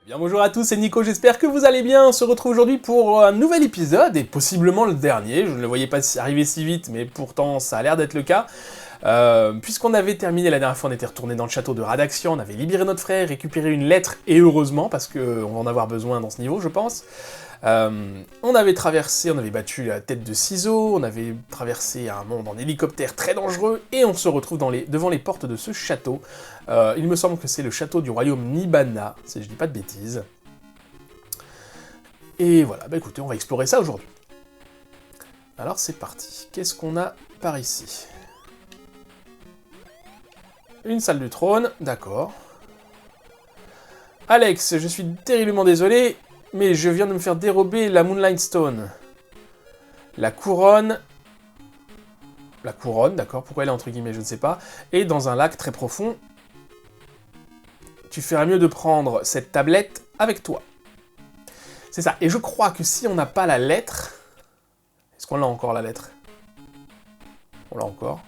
Bien, bonjour à tous, c'est Nico, j'espère que vous allez bien. On se retrouve aujourd'hui pour un nouvel épisode, et possiblement le dernier. Je ne le voyais pas arriver si vite, mais pourtant ça a l'air d'être le cas. Puisqu'on avait terminé la dernière fois, on était retourné dans le château de Radaxian, on avait libéré notre frère, récupéré une lettre, et heureusement, parce qu'on va en avoir besoin dans ce niveau, je pense. On avait traversé, on avait battu la tête de ciseaux, on avait traversé un monde en hélicoptère très dangereux, et on se retrouve devant les portes de ce château. Il me semble que c'est le château du royaume Nibana, si je dis pas de bêtises. Et voilà, bah écoutez, on va explorer ça aujourd'hui. Alors c'est parti, qu'est-ce qu'on a par ici? Une salle du trône, d'accord. Alex, je suis terriblement désolé, mais je viens de me faire dérober la Moonlight Stone. La couronne, d'accord, pourquoi elle est entre guillemets, je ne sais pas, et dans un lac très profond. Tu ferais mieux de prendre cette tablette avec toi. C'est ça, et je crois que si on n'a pas la lettre... Est-ce qu'on l'a encore, la lettre? On l'a encore.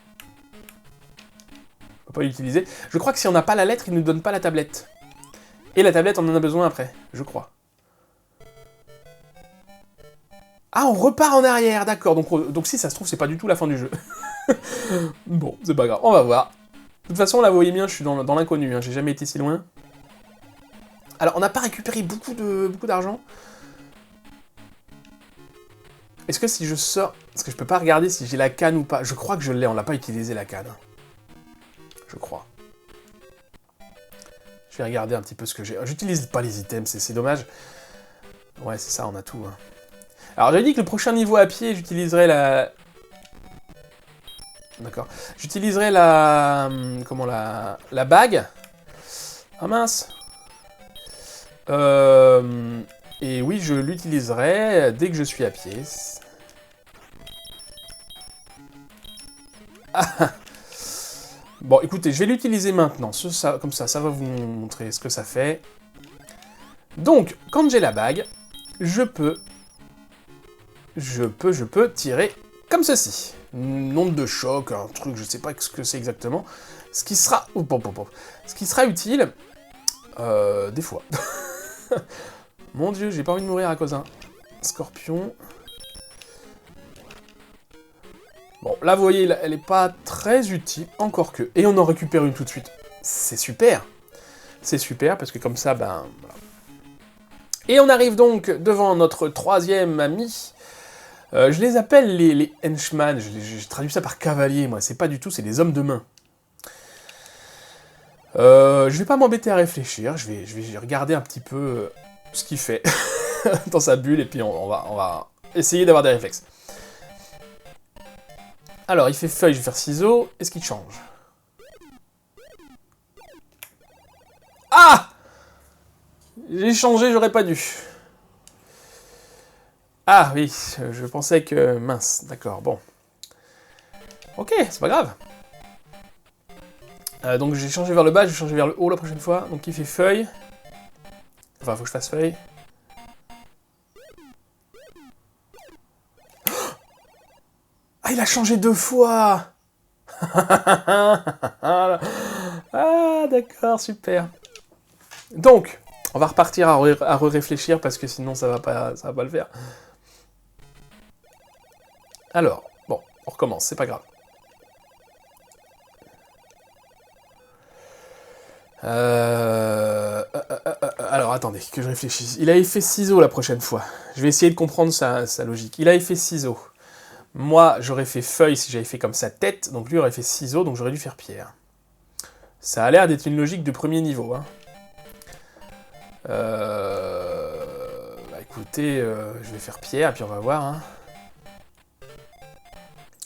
On peut pas l'utiliser. Je crois que si on n'a pas la lettre, il ne nous donne pas la tablette. Et la tablette, on en a besoin après, je crois. Ah, on repart en arrière, d'accord. Donc si ça se trouve, c'est pas du tout la fin du jeu. Bon, c'est pas grave, on va voir. De toute façon, là, vous voyez bien, je suis dans l'inconnu, hein, j'ai jamais été si loin. Alors, on n'a pas récupéré beaucoup d'argent. Est-ce que si je sors... Parce que je peux pas regarder si j'ai la canne ou pas. Je crois que je l'ai, on l'a pas utilisé, la canne. Je crois. Je vais regarder un petit peu ce que j'ai. J'utilise pas les items, c'est dommage. Ouais, c'est ça, on a tout. Hein. Alors, j'avais dit que le prochain niveau à pied, j'utiliserai la... D'accord. J'utiliserai la... Comment la bague. Ah mince. Et oui, je l'utiliserai dès que je suis à pied. Ah. Bon, écoutez, je vais l'utiliser maintenant. Comme ça va vous montrer ce que ça fait. Donc, quand j'ai la bague, je peux tirer comme ceci. Une onde de choc, un truc, je sais pas ce que c'est exactement. Ce qui sera... Ce qui sera utile... des fois. Mon dieu, j'ai pas envie de mourir à cause d'un scorpion. Bon, là, vous voyez, elle est pas très utile, encore que. Et on en récupère une tout de suite. C'est super. C'est super, parce que comme ça, ben... Voilà. Et on arrive donc devant notre troisième ami. Je les appelle les henchmen, j'ai traduit ça par cavalier, moi. C'est pas du tout, c'est les hommes de main. Je vais pas m'embêter à réfléchir, je vais regarder un petit peu ce qu'il fait dans sa bulle, et puis on va essayer d'avoir des réflexes. Alors, il fait feuille, je vais faire ciseaux, est-ce qu'il change? Ah! J'ai changé, j'aurais pas dû. Ah oui, je pensais que... Mince, d'accord, bon. Ok, c'est pas grave. Donc j'ai changé vers le bas, je vais changer vers le haut la prochaine fois. Donc il fait feuille. Enfin, faut que je fasse feuille. Ah, il a changé 2 fois. Ah, d'accord, super. Donc, on va repartir à réfléchir parce que sinon ça va pas le faire. Alors, bon, on recommence, c'est pas grave. Alors, attendez, que je réfléchisse. Il avait fait ciseaux la prochaine fois. Je vais essayer de comprendre sa logique. Il avait fait ciseaux. Moi, j'aurais fait feuille si j'avais fait comme sa tête, donc lui aurait fait ciseaux, donc j'aurais dû faire pierre. Ça a l'air d'être une logique de premier niveau. Hein. Bah écoutez, je vais faire pierre, et puis on va voir. Hein.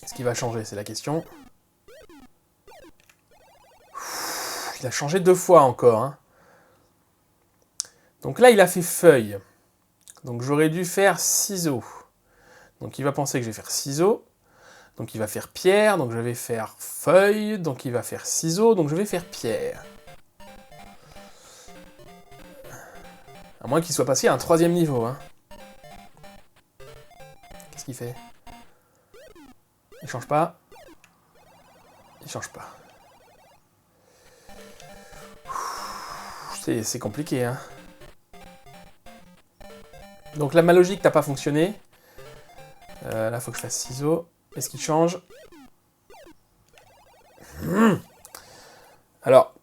Qu'est-ce qui va changer, c'est la question. Il a changé 2 fois encore. Hein. Donc là, il a fait feuille. Donc j'aurais dû faire ciseaux. Donc il va penser que je vais faire ciseaux. Donc il va faire pierre, donc je vais faire feuille. Donc il va faire ciseaux, donc je vais faire pierre. À moins qu'il soit passé à un 3e niveau. Hein. Qu'est-ce qu'il fait? Il change pas. Il change pas. C'est compliqué, hein. Donc là, ma logique n'a pas fonctionné. Là, faut que je fasse ciseaux. Est-ce qu'il change? Alors,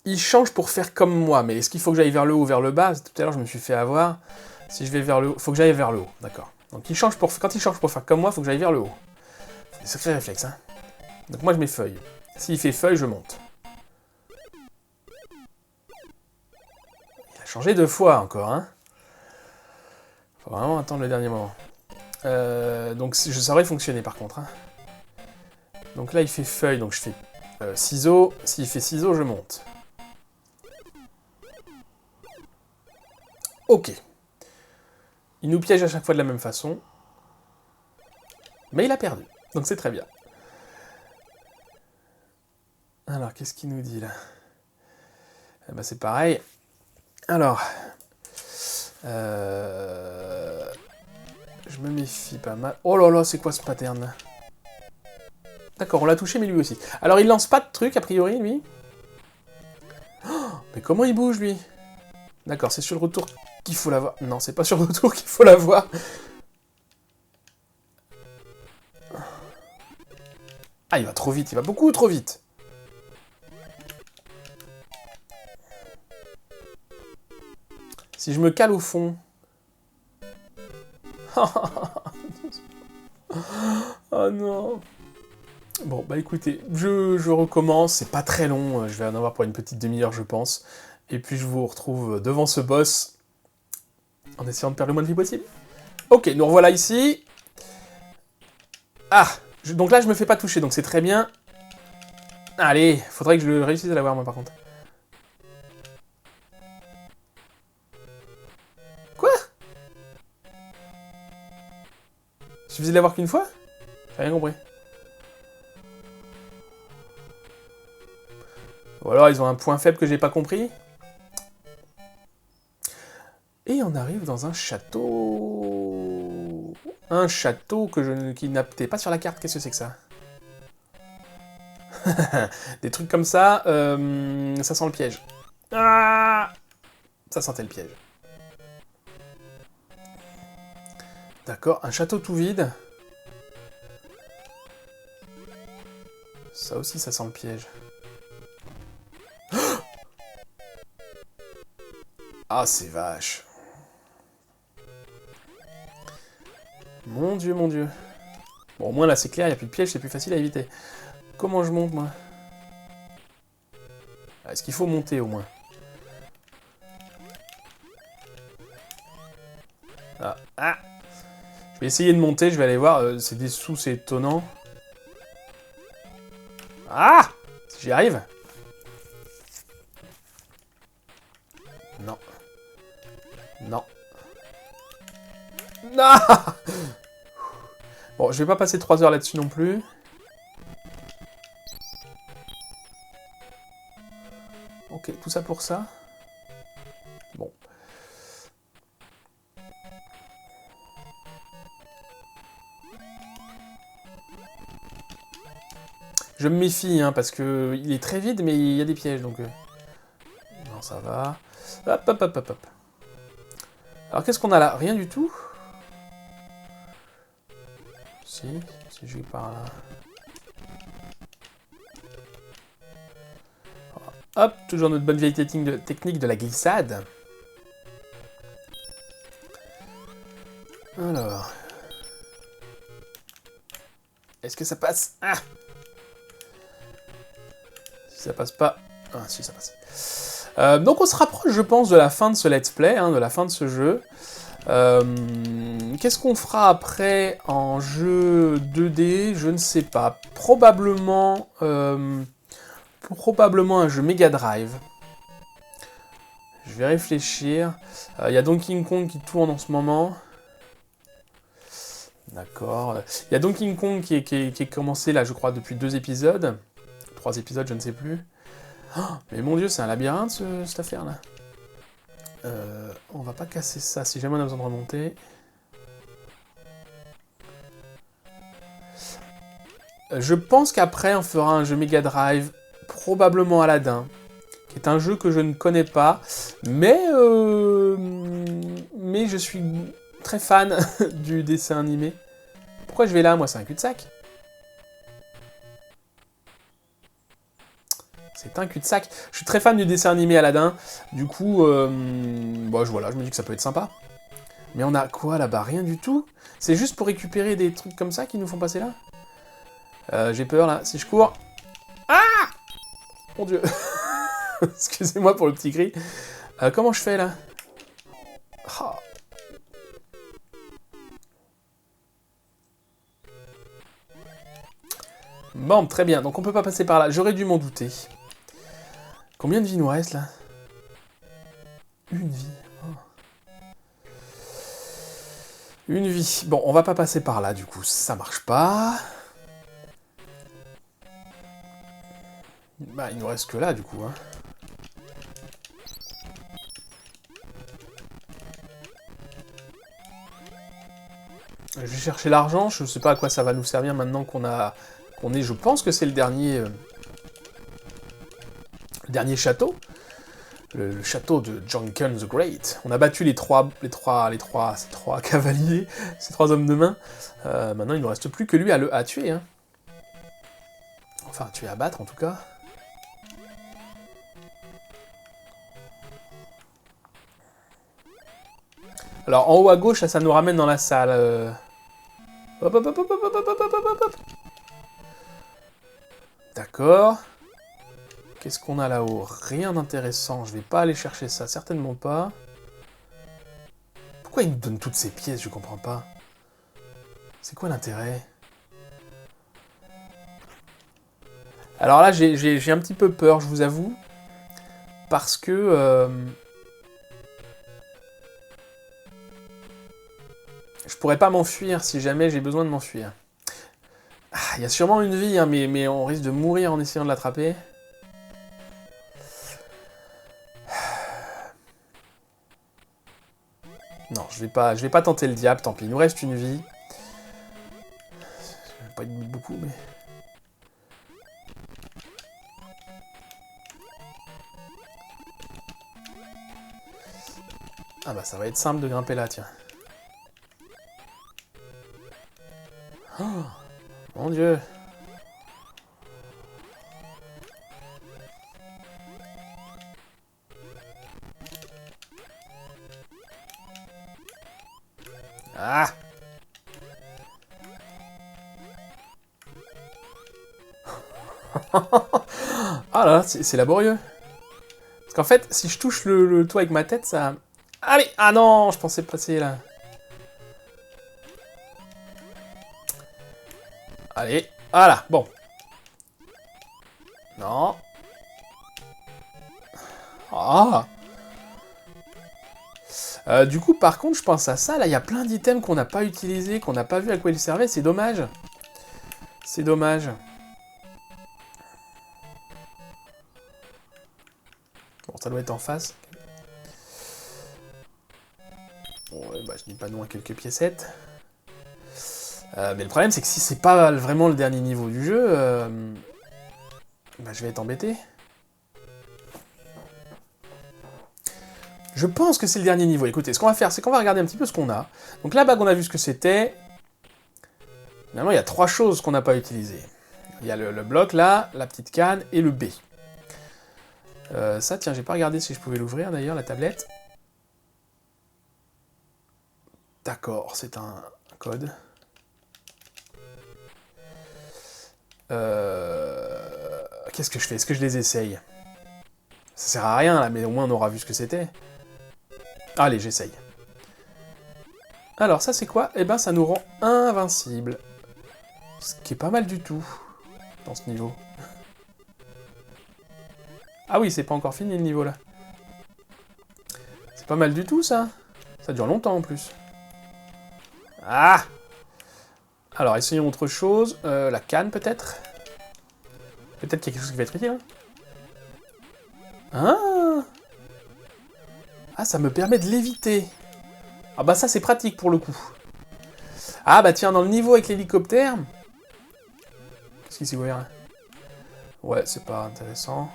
il change pour faire comme moi, mais est-ce qu'il faut que j'aille vers le haut ou vers le bas? Tout à l'heure, je me suis fait avoir. Si je vais vers le haut, faut que j'aille vers le haut, d'accord. Donc quand il change pour faire comme moi, faut que j'aille vers le haut. C'est des sacrés réflexes, hein. Donc moi, je mets feuille. S'il fait feuille, je monte. Il a changé 2 fois encore, hein. Faut vraiment attendre le dernier moment. Donc ça aurait fonctionné par contre, hein. Donc là, il fait feuille, donc je fais ciseaux. S'il fait ciseaux, je monte. Ok. Il nous piège à chaque fois de la même façon. Mais il a perdu. Donc c'est très bien. Alors, qu'est-ce qu'il nous dit là? Eh ben, c'est pareil. Alors. Je me méfie pas mal. Oh là là, c'est quoi ce pattern? D'accord, on l'a touché, mais lui aussi. Alors, il lance pas de truc, a priori, lui. Oh, mais comment il bouge, lui? D'accord, c'est sur le retour qu'il faut l'avoir. Non, c'est pas sur le retour qu'il faut l'avoir. Ah, il va trop vite, il va beaucoup trop vite. Si je me cale au fond... Oh non. Bon, bah écoutez, je recommence, c'est pas très long, je vais en avoir pour une petite demi-heure, je pense. Et puis je vous retrouve devant ce boss, en essayant de perdre le moins de vie possible. Ok, nous revoilà ici. Ah, donc là je me fais pas toucher, donc c'est très bien. Allez, faudrait que je réussisse à l'avoir moi par contre. Quoi? Il suffisait de l'avoir qu'une fois? J'ai rien compris. Ou alors ils ont un point faible que j'ai pas compris. Et on arrive dans un château. Un château qui n'appelait pas sur la carte. Qu'est-ce que c'est que ça? Des trucs comme ça, ça sent le piège. Ah, ça sentait le piège. D'accord, un château tout vide. Ça aussi, ça sent le piège. Ah, c'est vache. Mon dieu, mon dieu. Bon, au moins là, c'est clair, il n'y a plus de piège, c'est plus facile à éviter. Comment je monte, moi? Est-ce qu'il faut monter, au moins? Ah, ah. Je vais essayer de monter, je vais aller voir. C'est des sous, c'est étonnant. Ah! J'y arrive? Non. Non. Non! Bon, je vais pas passer 3 heures là-dessus non plus. Ok, tout ça pour ça. Bon. Je me méfie, hein, parce que il est très vide, mais il y a des pièges, donc... Non, ça va. Hop, hop, hop, hop, hop. Alors, qu'est-ce qu'on a là? Rien du tout. Si je vais par là... Hop, toujours notre bonne vieille technique de la glissade. Alors... Est-ce que ça passe? Ah! Si ça passe pas... Ah, si, ça passe. Donc on se rapproche, je pense, de la fin de ce let's play, hein, de la fin de ce jeu. Qu'est-ce qu'on fera après en jeu 2D? Je ne sais pas. Probablement un jeu Mega Drive. Je vais réfléchir. Il y a Donkey Kong qui tourne en ce moment. D'accord. Il y a Donkey Kong qui est commencé là, je crois, depuis 2 épisodes. 3 épisodes, je ne sais plus. Oh, mais mon dieu, c'est un labyrinthe, cette affaire-là. On va pas casser ça, si jamais on a besoin de remonter. Je pense qu'après, on fera un jeu Mega Drive, probablement Aladdin, qui est un jeu que je ne connais pas, mais je suis très fan du dessin animé. Pourquoi je vais là, moi? C'est un cul-de-sac. C'est un cul-de-sac. Je suis très fan du dessin animé Aladdin. Du coup, voilà, je me dis que ça peut être sympa. Mais on a quoi là-bas? Rien du tout. C'est juste pour récupérer des trucs comme ça qui nous font passer là. J'ai peur là. Si je cours... Ah! Mon Dieu. Excusez-moi pour le petit cri. Comment je fais là? Oh. Bon, très bien. Donc on peut pas passer par là. J'aurais dû m'en douter. Combien de vie nous reste là? Une vie. Oh. Une vie. Bon, on va pas passer par là du coup. Ça marche pas. Bah, il nous reste que là du coup. Hein. Je vais chercher l'argent. Je sais pas à quoi ça va nous servir maintenant qu'on est. Je pense que c'est le dernier. Dernier château. Le château de Jonken the Great. On a battu ces trois cavaliers, ces trois hommes de main. Maintenant, il ne nous reste plus que lui à tuer. Hein. Enfin, à tuer, à battre en tout cas. Alors, en haut à gauche, ça nous ramène dans la salle. Hop, hop, hop, hop, hop, hop, hop, hop, hop, hop. D'accord. Qu'est-ce qu'on a là-haut? Rien d'intéressant. Je vais pas aller chercher ça. Certainement pas. Pourquoi il nous donne toutes ces pièces? Je comprends pas. C'est quoi l'intérêt? Alors là, j'ai un petit peu peur, je vous avoue. Parce que... je pourrais pas m'enfuir si jamais j'ai besoin de m'enfuir. Il y a sûrement une vie, hein, mais on risque de mourir en essayant de l'attraper. Non, je vais pas tenter le diable, tant pis. Il nous reste une vie. Ça va pas être beaucoup, mais... Ah bah ça va être simple de grimper là, tiens. Oh, mon Dieu. Ah. Ah là, c'est laborieux. Parce qu'en fait, si je touche le toit avec ma tête, ça... Allez! Ah non, je pensais passer là. Allez, voilà, bon. Non. Ah. Du coup, par contre, je pense à ça. Là, il y a plein d'items qu'on n'a pas utilisés, qu'on n'a pas vu à quoi ils servaient. C'est dommage. C'est dommage. Bon, ça doit être en face. Bon, ouais, bah, je dis pas non à quelques piécettes. Mais le problème, c'est que si c'est pas vraiment le dernier niveau du jeu, bah, je vais être embêté. Je pense que c'est le dernier niveau. Écoutez, ce qu'on va faire, c'est qu'on va regarder un petit peu ce qu'on a. Donc la bague, on a vu ce que c'était. Finalement, il y a trois choses qu'on n'a pas utilisées. Il y a le bloc là, la petite canne et le B. Ça, tiens, j'ai pas regardé si je pouvais l'ouvrir d'ailleurs, la tablette. D'accord, c'est un code. Qu'est-ce que je fais? Est-ce que je les essaye? Ça sert à rien là, mais au moins on aura vu ce que c'était. Allez, j'essaye. Alors, ça c'est quoi? Eh ben, ça nous rend invincible. Ce qui est pas mal du tout, dans ce niveau. Ah oui, c'est pas encore fini le niveau là. C'est pas mal du tout ça. Ça dure longtemps en plus. Ah! Alors, essayons autre chose. La canne peut-être? Peut-être qu'il y a quelque chose qui va être utile. Hein? Ah, ça me permet de l'éviter. Ah bah ça, c'est pratique pour le coup. Ah bah tiens, dans le niveau avec l'hélicoptère... Qu'est-ce qui s'est ouvert là? Ouais, c'est pas intéressant.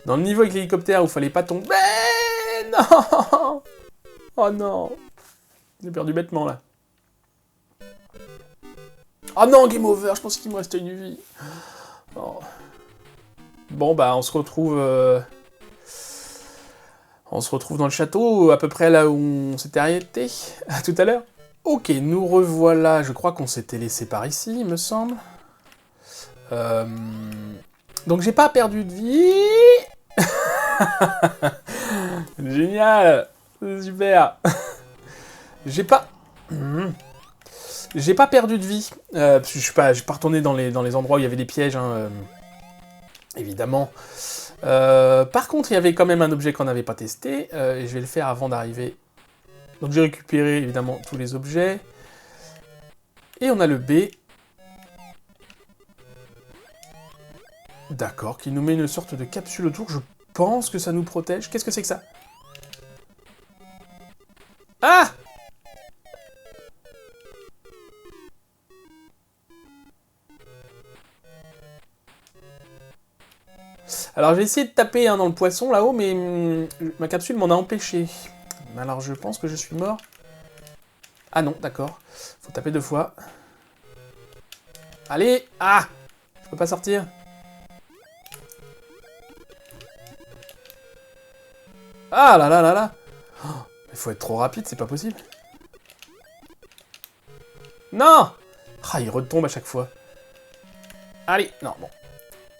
Dans le niveau avec l'hélicoptère où fallait pas tomber... Non. Oh non. J'ai perdu bêtement, là. Oh non, game over, je pense qu'il me restait une vie. Oh. Bon, bah, on se retrouve dans le château, à peu près là où on s'était arrêté, à tout à l'heure. Ok, nous revoilà, je crois qu'on s'était laissé par ici, il me semble. Donc j'ai pas perdu de vie. Génial, super. J'ai pas perdu de vie, parce que je suis pas retourné dans les endroits où il y avait des pièges, hein, évidemment. Par contre, il y avait quand même un objet qu'on n'avait pas testé, et je vais le faire avant d'arriver. Donc j'ai récupéré évidemment tous les objets. Et on a le B. D'accord, qui nous met une sorte de capsule autour. Je pense que ça nous protège. Qu'est-ce que c'est que ça? Ah! Alors j'ai essayé de taper dans le poisson là-haut, mais ma capsule m'en a empêché. Alors je pense que je suis mort. Ah non, d'accord. Faut taper 2 fois. Allez! Ah! Je peux pas sortir. Ah là là là là! Oh, il faut être trop rapide, c'est pas possible. Non! Ah, il retombe à chaque fois. Allez, non, bon.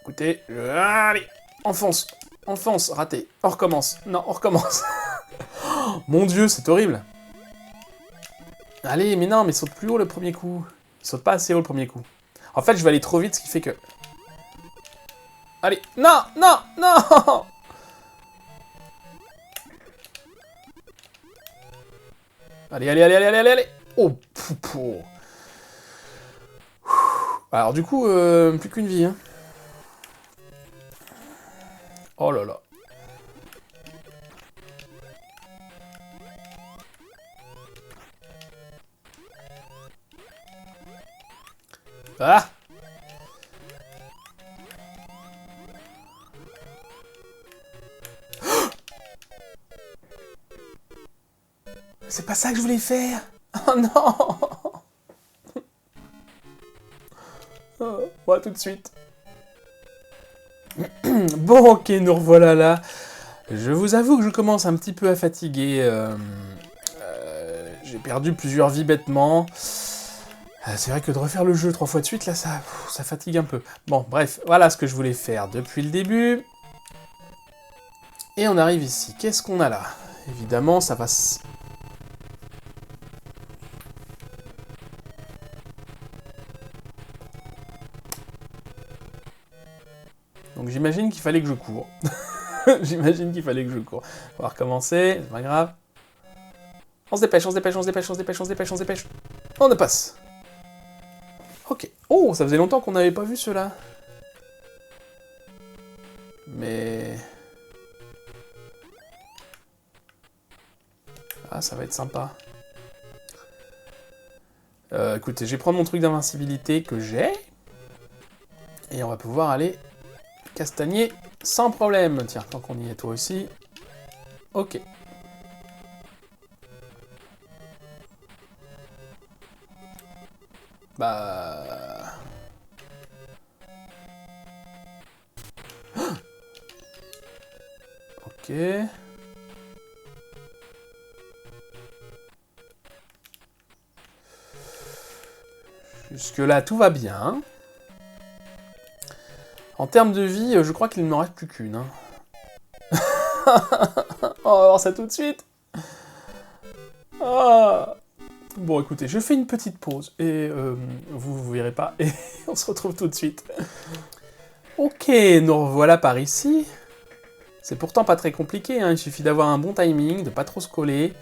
Écoutez, allez! Enfonce! Enfonce! Raté! On recommence! Non, on recommence! Oh, mon Dieu, c'est horrible! Allez, mais non, mais saute plus haut le premier coup. Il saute pas assez haut le premier coup. En fait, je vais aller trop vite, ce qui fait que... Allez! Non! Non! Non! Allez, allez, allez, allez, allez, allez! Oh, poupou! Alors du coup, plus qu'une vie, hein. Oh là là. Ah! C'est pas ça que je voulais faire! Oh non! Oh, ouais, tout de suite. Bon, ok, nous revoilà là. Je vous avoue que je commence un petit peu à fatiguer. J'ai perdu plusieurs vies bêtement. C'est vrai que de refaire le jeu 3 fois de suite, là, ça fatigue un peu. Bon, bref, voilà ce que je voulais faire depuis le début. Et on arrive ici. Qu'est-ce qu'on a là? Évidemment, ça va... Donc j'imagine qu'il fallait que je cours. J'imagine qu'il fallait que je cours. On va recommencer, c'est pas grave. On se dépêche, on se dépêche, on se dépêche, on se dépêche, on se dépêche, on se dépêche. On passe. Ok. Oh, ça faisait longtemps qu'on n'avait pas vu ceux-là. Mais... Ah, ça va être sympa. Écoutez, je vais prendre mon truc d'invincibilité que j'ai. Et on va pouvoir aller castagner sans problème. Tiens, tant qu'on y est, toi aussi. Ok. Bah... Ok. Jusque-là, tout va bien. En termes de vie, je crois qu'il ne m'en reste plus qu'une. Hein. On va voir ça tout de suite. Ah. Bon, écoutez, je fais une petite pause. Et vous verrez pas. Et on se retrouve tout de suite. Ok, nous revoilà par ici. C'est pourtant pas très compliqué. Hein. Il suffit d'avoir un bon timing, de pas trop se coller.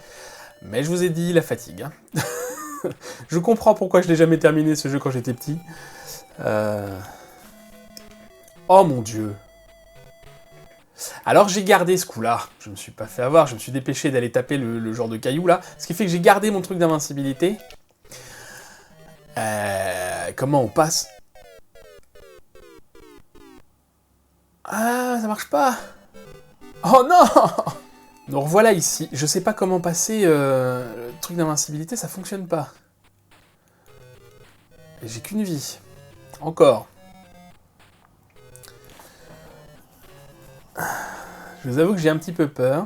Mais je vous ai dit, la fatigue. Hein. Je comprends pourquoi je n'ai jamais terminé ce jeu quand j'étais petit. Oh mon Dieu. Alors j'ai gardé ce coup-là. Je me suis pas fait avoir, je me suis dépêché d'aller taper le genre de caillou là. Ce qui fait que j'ai gardé mon truc d'invincibilité. Comment on passe? Ah, ça marche pas. Oh non! Nous revoilà ici. Je sais pas comment passer le truc d'invincibilité, ça fonctionne pas. Et j'ai qu'une vie. Encore. Je vous avoue que j'ai un petit peu peur.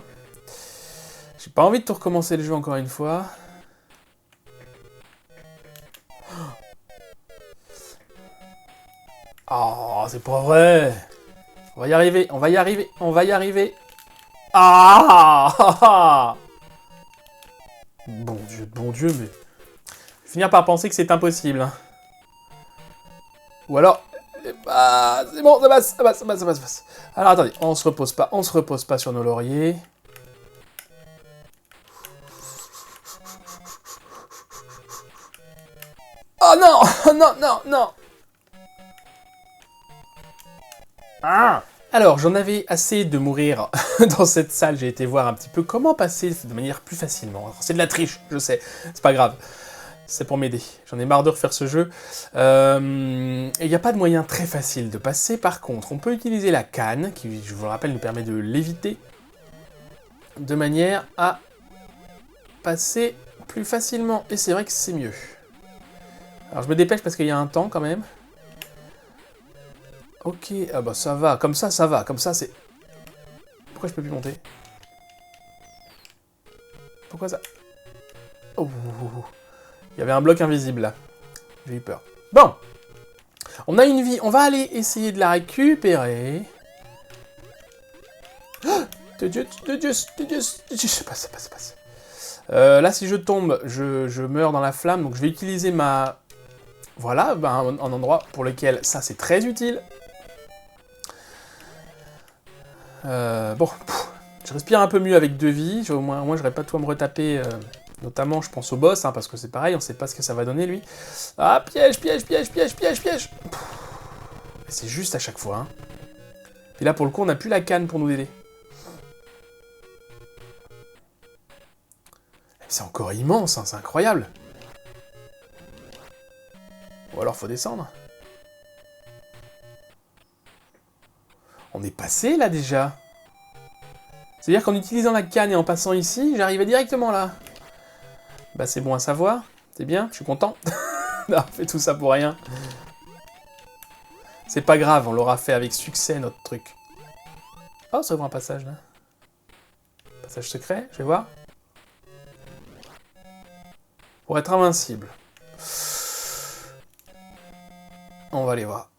J'ai pas envie de tout recommencer le jeu encore une fois. Oh, c'est pas vrai. On va y arriver, on va y arriver, on va y arriver. Ah! Bon Dieu, mais... Je vais finir par penser que c'est impossible. Hein. Ou alors... Ah, c'est bon, ça passe, ça passe, ça passe, ça passe, ça passe. Alors attendez, on se repose pas sur nos lauriers. Oh non! Oh non, non, non! Ah! Alors, j'en avais assez de mourir dans cette salle. J'ai été voir un petit peu comment passer de manière plus facilement. C'est de la triche, je sais. C'est pas grave. C'est pour m'aider. J'en ai marre de refaire ce jeu. Et il n'y a pas de moyen très facile de passer. Par contre, on peut utiliser la canne, qui, je vous le rappelle, nous permet de l'éviter, de manière à passer plus facilement. Et c'est vrai que c'est mieux. Alors, je me dépêche parce qu'il y a un temps, quand même. Ok, ah bah ça va, comme ça va, comme ça c'est... Pourquoi je peux plus monter? Pourquoi ça? Oh, il y avait un bloc invisible là, j'ai eu peur. Bon, on a une vie, on va aller essayer de la récupérer. De Dieu, ça passe. Là si je tombe, je meurs dans la flamme, donc je vais utiliser ma... Voilà, un endroit pour lequel ça c'est très utile. Bon, je respire un peu mieux avec 2 vies, au moins j'aurais pas tout à me retaper, notamment je pense au boss, hein, parce que c'est pareil, on sait pas ce que ça va donner lui. Ah, piège. C'est juste à chaque fois. Hein. Et là pour le coup on n'a plus la canne pour nous aider. C'est encore immense, hein, c'est incroyable. Ou alors faut descendre. On est passé là déjà. C'est-à-dire qu'en utilisant la canne et en passant ici, j'arrivais directement là. Bah c'est bon à savoir. C'est bien, je suis content. Non, on fait tout ça pour rien. C'est pas grave, on l'aura fait avec succès notre truc. Oh, ça ouvre un passage là. Passage secret, je vais voir. Pour être invincible. On va aller voir.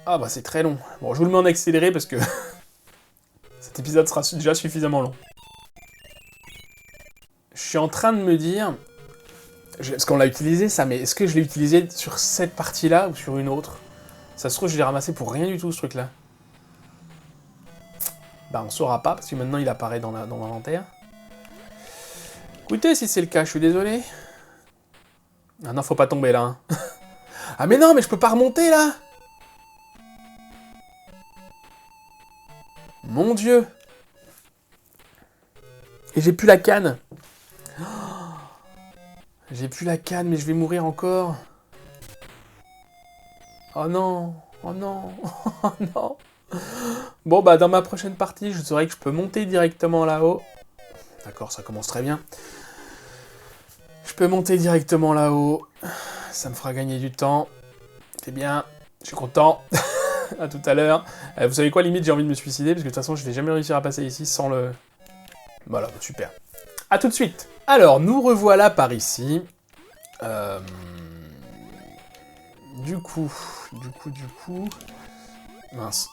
Ah bah c'est très long. Bon, je vous le mets en accéléré parce que cet épisode sera déjà suffisamment long. Je suis en train de me dire... Parce qu'on l'a utilisé ça, mais est-ce que je l'ai utilisé sur cette partie-là ou sur une autre? Ça se trouve, je l'ai ramassé pour rien du tout ce truc-là. Bah on saura pas parce que maintenant il apparaît dans l'inventaire. Écoutez, si c'est le cas, je suis désolé. Ah non, faut pas tomber là. Hein. Ah mais non, mais je peux pas remonter là. Mon Dieu. Et j'ai plus la canne. Oh, j'ai plus la canne, mais je vais mourir encore. Oh non. Oh non. Oh non. Bon, bah dans ma prochaine partie, je saurai que je peux monter directement là-haut. D'accord, ça commence très bien. Je peux monter directement là-haut. Ça me fera gagner du temps. C'est bien. Je suis content. À tout à l'heure. Vous savez quoi, limite, j'ai envie de me suicider, parce que de toute façon, je vais jamais réussir à passer ici sans le... Voilà, super. A tout de suite. Alors, nous revoilà par ici. Du coup... Mince.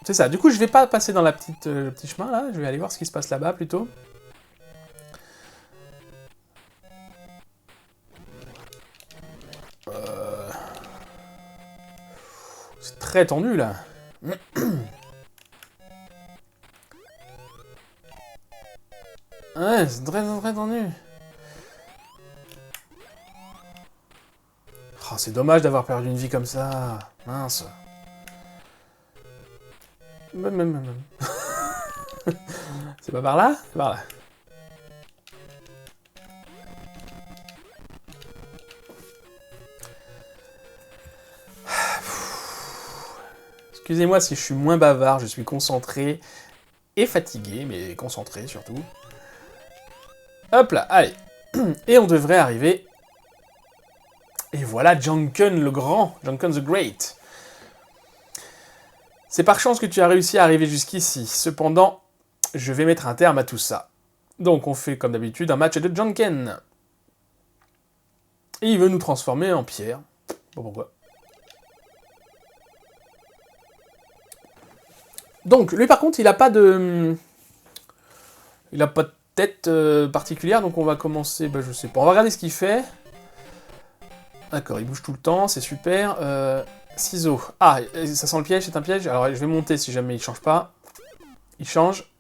C'est ça, du coup, je vais pas passer dans le petit chemin, là. Je vais aller voir ce qui se passe là-bas, plutôt. C'est très tendu, là. Ouais, c'est très tendu. Oh, c'est dommage d'avoir perdu une vie comme ça. Mince. C'est pas par là? C'est par là. Excusez-moi si je suis moins bavard, je suis concentré. et fatigué, mais concentré surtout. Hop là, allez. Et on devrait arriver... Et voilà Junken le Grand, Junken the Great. C'est par chance que tu as réussi à arriver jusqu'ici. Cependant, je vais mettre un terme à tout ça. Donc on fait comme d'habitude un match de Junken. Et il veut nous transformer en pierre. Bon, pourquoi. Donc, lui par contre, il a pas de... Il a pas de tête particulière, donc on va commencer... Bah, je sais pas, on va regarder ce qu'il fait. D'accord, il bouge tout le temps, c'est super. Ciseaux. Ah, ça sent le piège, c'est un piège. Alors, je vais monter si jamais il change pas. Il change.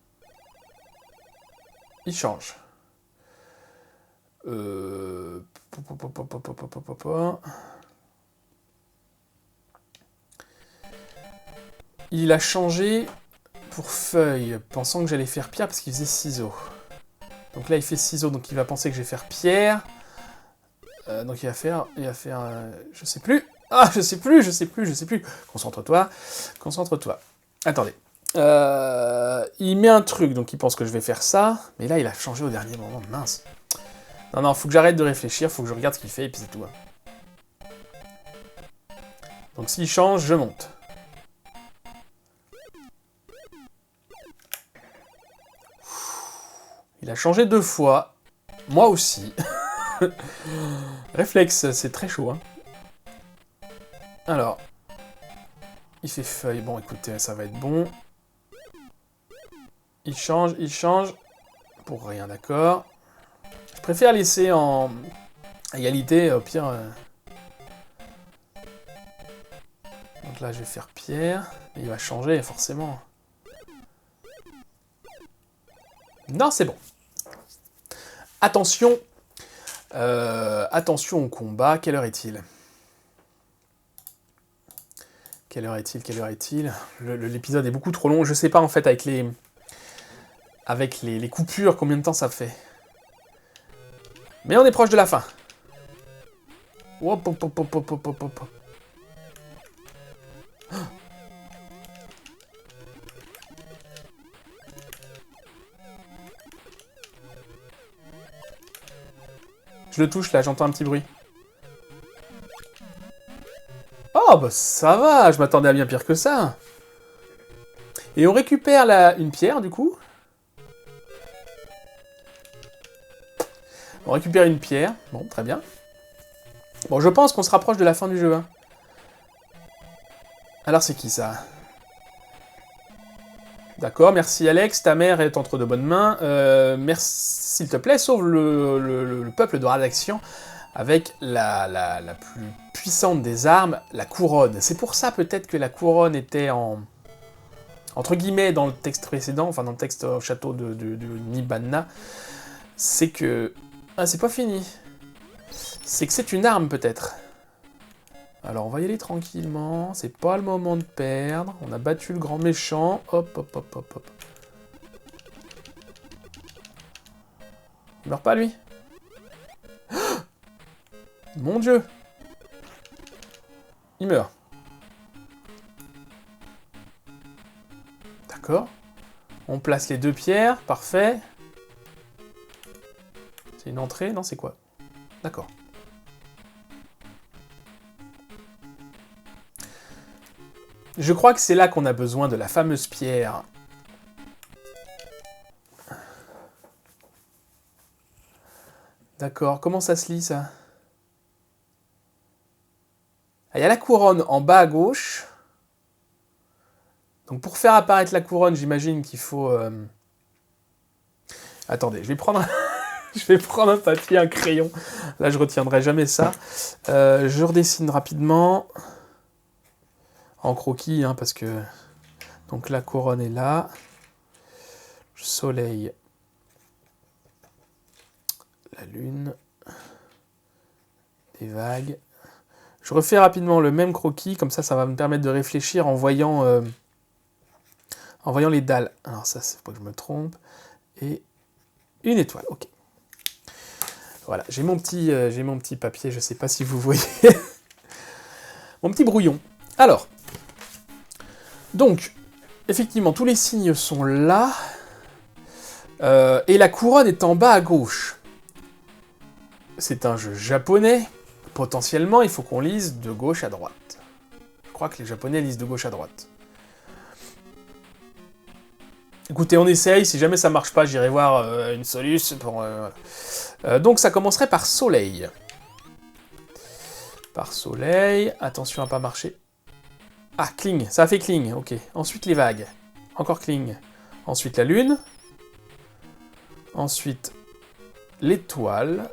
Il change. Il a changé pour feuille, pensant que j'allais faire pierre parce qu'il faisait ciseaux. Donc là, il fait ciseaux, donc il va penser que je vais faire pierre. Donc il va faire, je sais plus. Ah, je sais plus. Concentre-toi. Attendez. Il met un truc, donc il pense que je vais faire ça. Mais là, il a changé au dernier moment, mince. Non, faut que j'arrête de réfléchir, faut que je regarde ce qu'il fait, et puis c'est tout. Hein. Donc s'il change, je monte. Il a changé 2 fois. Moi aussi. Réflexe, c'est très chaud. Hein. Alors. Il fait feuille. Bon, écoutez, ça va être bon. Il change. Pour rien, d'accord. Je préfère laisser en égalité, au pire. Donc là, je vais faire pierre. Et il va changer, forcément. Non, c'est bon. Attention. Attention au combat. Quelle heure est-il? L'épisode est beaucoup trop long. Je sais pas, en fait, avec les coupures, combien de temps ça fait. Mais on est proche de la fin. Hop, hop, hop, hop, hop, hop, hop. Je le touche là, j'entends un petit bruit. Oh bah ça va, je m'attendais à bien pire que ça. Et on récupère une pierre du coup. On récupère une pierre, bon très bien. Bon je pense qu'on se rapproche de la fin du jeu. Hein. Alors c'est qui ça? D'accord, merci Alex, ta mère est entre de bonnes mains. Merci, s'il te plaît, sauve le peuple de Radaxian avec la plus puissante des armes, la couronne. C'est pour ça peut-être que la couronne était entre guillemets dans le texte précédent, enfin dans le texte au château de Nibanna. C'est que... Ah, c'est pas fini. C'est que c'est une arme peut-être. Alors on va y aller tranquillement, c'est pas le moment de perdre, on a battu le grand méchant, hop hop hop hop hop. Il meurt pas lui? Mon Dieu! Il meurt. D'accord. On place les 2 pierres, parfait. C'est une entrée? Non, c'est quoi? D'accord. Je crois que c'est là qu'on a besoin de la fameuse pierre. D'accord, comment ça se lit ça? Ah, il y a la couronne en bas à gauche. Donc pour faire apparaître la couronne, j'imagine qu'il faut... Attendez, je vais prendre un papier, un crayon. Là, je retiendrai jamais ça. Je redessine rapidement. En croquis, hein, parce que... Donc la couronne est là. Soleil. La lune. Des vagues. Je refais rapidement le même croquis, comme ça va me permettre de réfléchir en voyant les dalles. Alors ça, c'est pas que je me trompe. Et une étoile, ok. Voilà, j'ai mon petit papier, je sais pas si vous voyez. Mon petit brouillon. Alors, donc, effectivement, tous les signes sont là. Et la couronne est en bas à gauche. C'est un jeu japonais. Potentiellement, il faut qu'on lise de gauche à droite. Je crois que les japonais lisent de gauche à droite. Écoutez, on essaye. Si jamais ça marche pas, j'irai voir une solution pour... voilà. Donc ça commencerait par soleil. Par soleil. Attention à pas marcher. Ah, cling. Ça a fait cling. Ok. Ensuite, les vagues. Encore cling. Ensuite, la lune. Ensuite, l'étoile.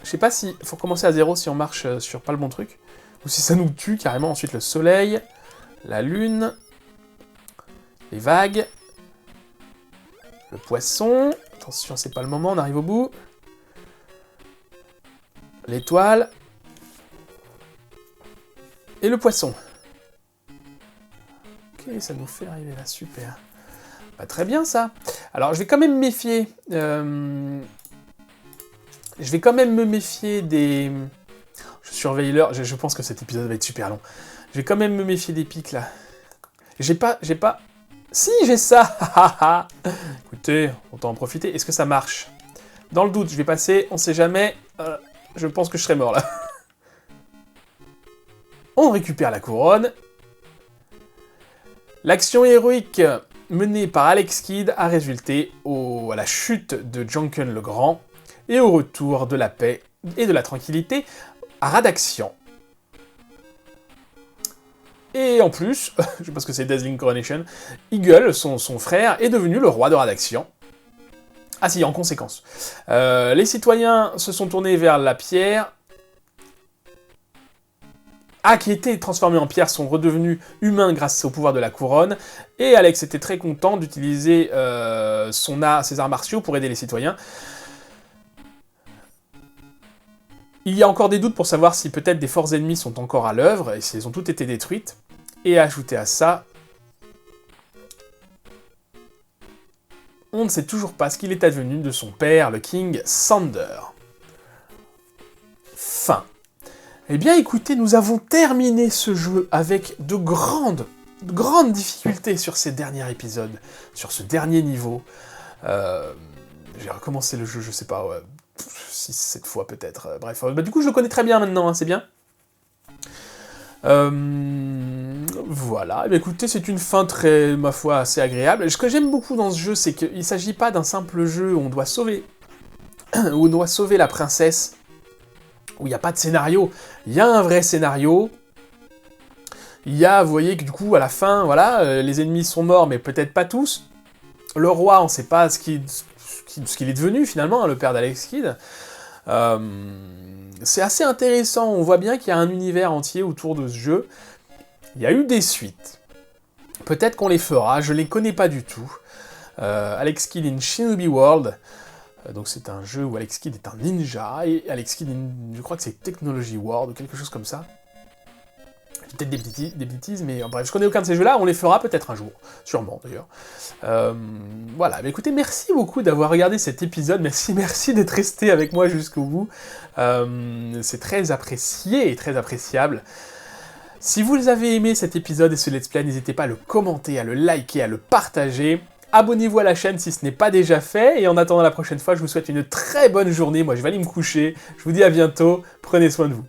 Je sais pas si faut commencer à 0 si on marche sur pas le bon truc. Ou si ça nous tue carrément. Ensuite, le soleil. La lune. Les vagues. Le poisson. Attention, c'est pas le moment, on arrive au bout. L'étoile. Et le poisson. Ok, ça nous fait arriver là, super. Bah, très bien ça. Alors je vais quand même me méfier. Je vais quand même me méfier des... Je surveille l'heure, je pense que cet épisode va être super long. Je vais quand même me méfier des pics là. J'ai pas... Si, j'ai ça. Écoutez, autant en profiter. Est-ce que ça marche? Dans le doute, je vais passer, on sait jamais. Je pense que je serai mort là. On récupère la couronne. L'action héroïque menée par Alex Kidd a résulté à la chute de Junken le Grand et au retour de la paix et de la tranquillité à Radaxian. Et en plus, je pense que c'est Dazzling Coronation, Eagle, son frère, est devenu le roi de Radaxian. Ah si, en conséquence. Les citoyens se sont tournés vers la pierre. Qui étaient transformés en pierre, sont redevenus humains grâce au pouvoir de la couronne. Et Alex était très content d'utiliser ses arts martiaux pour aider les citoyens. Il y a encore des doutes pour savoir si peut-être des forces ennemies sont encore à l'œuvre, et si elles ont toutes été détruites. Et ajouter à ça, on ne sait toujours pas ce qu'il est advenu de son père, le King Sander. Fin. Eh bien écoutez, nous avons terminé ce jeu avec de grandes difficultés sur ces derniers épisodes, sur ce dernier niveau. J'ai recommencé le jeu, je sais pas, 6-7 fois peut-être. Bref, du coup je le connais très bien maintenant, hein, c'est bien. Voilà, eh écoutez, c'est une fin très, ma foi, assez agréable. Ce que j'aime beaucoup dans ce jeu, c'est qu'il ne s'agit pas d'un simple jeu où on doit sauver la princesse, où il n'y a pas de scénario. Il y a un vrai scénario. Il y a, vous voyez que du coup, à la fin, voilà, les ennemis sont morts, mais peut-être pas tous. Le roi, on ne sait pas ce qu'il est devenu, finalement, hein, le père d'Alex Kidd. C'est assez intéressant, on voit bien qu'il y a un univers entier autour de ce jeu. Il y a eu des suites. Peut-être qu'on les fera, je les connais pas du tout. Alex Kidd in Shinobi World. Donc c'est un jeu où Alex Kidd est un ninja, et Alex Kidd je crois que c'est Technology World, ou quelque chose comme ça. Peut-être des bêtises, mais bref, je connais aucun de ces jeux-là, on les fera peut-être un jour, sûrement d'ailleurs. Voilà, mais écoutez, merci beaucoup d'avoir regardé cet épisode, merci d'être resté avec moi jusqu'au bout. C'est très apprécié et très appréciable. Si vous avez aimé cet épisode et ce let's play, n'hésitez pas à le commenter, à le liker, à le partager. Abonnez-vous à la chaîne si ce n'est pas déjà fait, et en attendant la prochaine fois, je vous souhaite une très bonne journée. Moi, je vais aller me coucher. Je vous dis à bientôt. Prenez soin de vous.